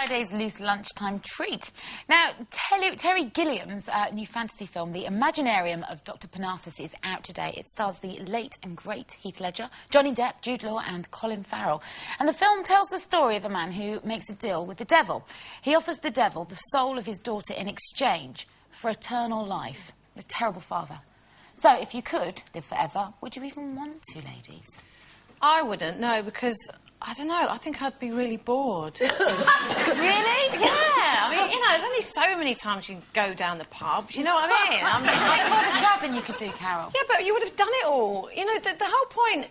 Friday's loose lunchtime treat. Now, Terry Gilliam's new fantasy film, The Imaginarium of Dr. Parnassus, is out today. It stars the late and great Heath Ledger, Johnny Depp, Jude Law and Colin Farrell. And the film tells the story of a man who makes a deal with the devil. He offers the devil the soul of his daughter in exchange for eternal life. A terrible father. So, if you could live forever, would you even want to, ladies? I wouldn't, no, because, I don't know, I think I'd be really bored. Really? Yeah, I mean, you know, there's only so many times you go down the pub, you know what I mean? I mean, think of all the travelling you could do, Carol. Yeah, but you would have done it all. You know, the whole point...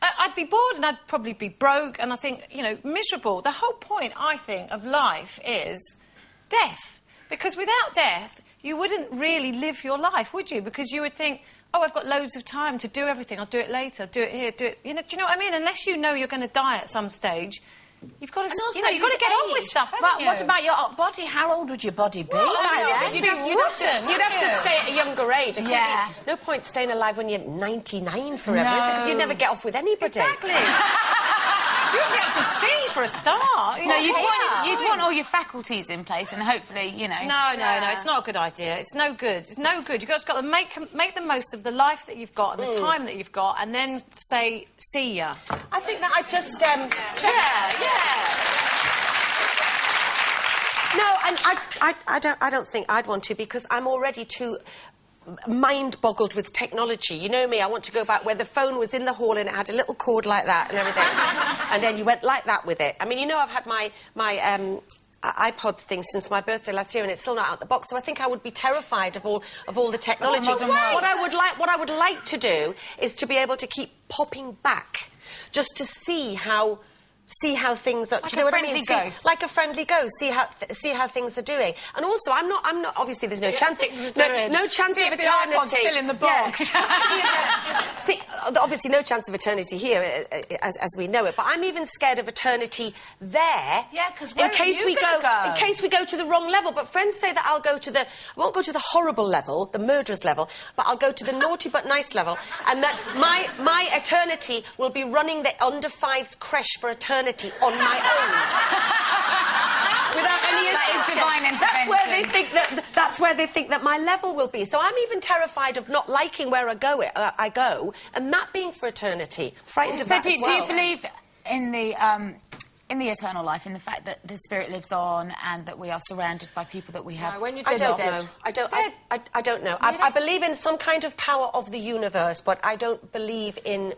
I'd be bored and I'd probably be broke and I think, you know, miserable. The whole point, I think, of life is death. Because without death, you wouldn't really live your life, would you? Because you would think... oh, I've got loads of time to do everything. I'll do it later, do it here, do it... You know, do you know what I mean? Unless you know you're going to die at some stage, you've got to... And also, you know, you've got to get on with stuff, haven't you? What about your body? How old would your body be? Well, You'd have to stay at a younger age. Yeah. No point staying alive when you're 99 forever, is it? Because you'd never get off with anybody. Exactly. You wouldn't be able to see for a start. No, you'd want all your faculties in place and hopefully, you know... No, it's not a good idea. It's no good. It's no good. You've just got to make the most of the life that you've got and the time that you've got and then say, see ya. I think that I just... No, and I don't think I'd want to because I'm already too... mind-boggled with technology. You know me, I want to go back where the phone was in the hall and it had a little cord like that and everything. And then you went like that with it. I mean, you know, I've had my iPod thing since my birthday last year and it's still not out the box, so I think I would be terrified of all the technology. What I would like to do is to be able to keep popping back just to see how things are. Like do you know a what I friendly mean? ghost. Like a friendly ghost. See how things are doing. And also, I'm not. Obviously, there's no chance. No chance of eternity. Still in the box. Yeah. See, obviously, no chance of eternity here, as we know it. But I'm even scared of eternity there. Yeah, because in case we go to the wrong level. But friends say that I won't go to the horrible level, the murderous level, but I'll go to the naughty but nice level, and that my eternity will be running the under fives creche for eternity. On my own. Without any assistance. Divine intervention. That's where they think that my level will be. So I'm even terrified of not liking where I go, and that being for eternity. Frightened of that as well. Do you believe in the eternal life, in the fact that the spirit lives on and that we are surrounded by people that we have? No, when you're I dead, don't know. I believe in some kind of power of the universe, but I don't believe in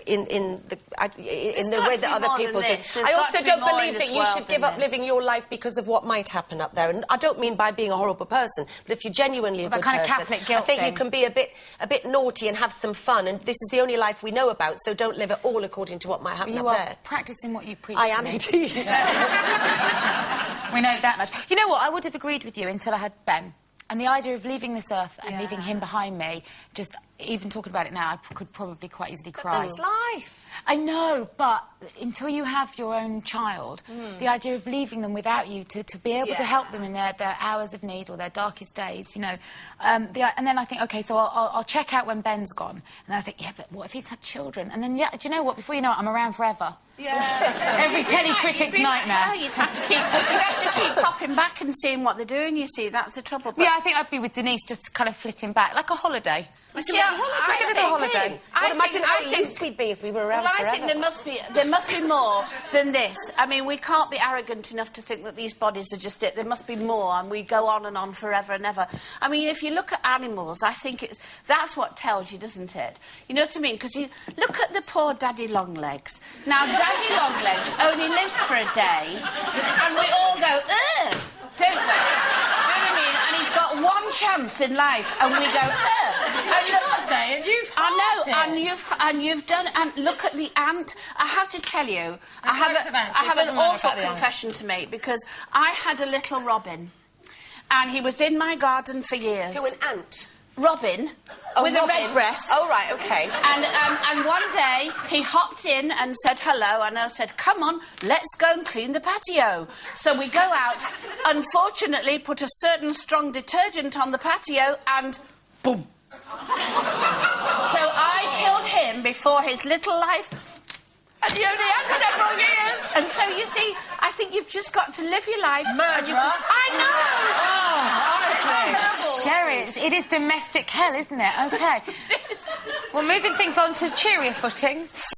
the way that other people do. I also don't believe that you should give up living your life because of what might happen up there. And I don't mean by being a horrible person, but if you're genuinely a good person, Catholic guilt I think thing. you can be a bit naughty and have some fun. And this is the only life we know about, so don't live it all according to what might happen up there. Practising what you preach. I am indeed. We know that much. You know what? I would have agreed with you until I had Ben. And the idea of leaving this earth and leaving him behind me, just even talking about it now, I could probably quite easily cry. But that's life. I know, but until you have your own child, the idea of leaving them without you to be able to help them in their hours of need or their darkest days, you know. And then I think, OK, so I'll check out when Ben's gone. And then I think, yeah, but what if he's had children? And then, yeah, do you know what? Before you know it, I'm around forever. Yeah. Every telecritic's nightmare. You'd have to keep popping back and seeing what they're doing, you see. That's the trouble. But yeah, I think I'd be with Denise, just kind of flitting back, like a holiday. Holiday. Imagine how loose we'd be if we were around forever. I think there must be more than this. I mean, we can't be arrogant enough to think that these bodies are just it. There must be more, and we go on and on forever and ever. I mean, if you look at animals, I think that's what tells you, doesn't it? You know what I mean? Because you look at the poor Daddy Longlegs. Now, Daddy Longlegs only lives for a day, and we all go, ugh, don't we? You know what I mean? And he's got one chance in life, and we go, ugh. And look, a day, and you've you've done. And look at the ant. I have to tell you, I have an awful confession to make because I had a little robin, and he was in my garden for years. Who, an ant? Robin, with a red breast. Oh, right, OK. And one day, he hopped in and said hello, and I said, come on, let's go and clean the patio. So we go out, unfortunately, put a certain strong detergent on the patio, and boom. So I killed him before his little life And you only had several years. And so, you see, I think you've just got to live your life. Murderer. I know! Oh, honestly. Sherrie, it is domestic hell, isn't it? OK. Well, moving things on to cheerier footings.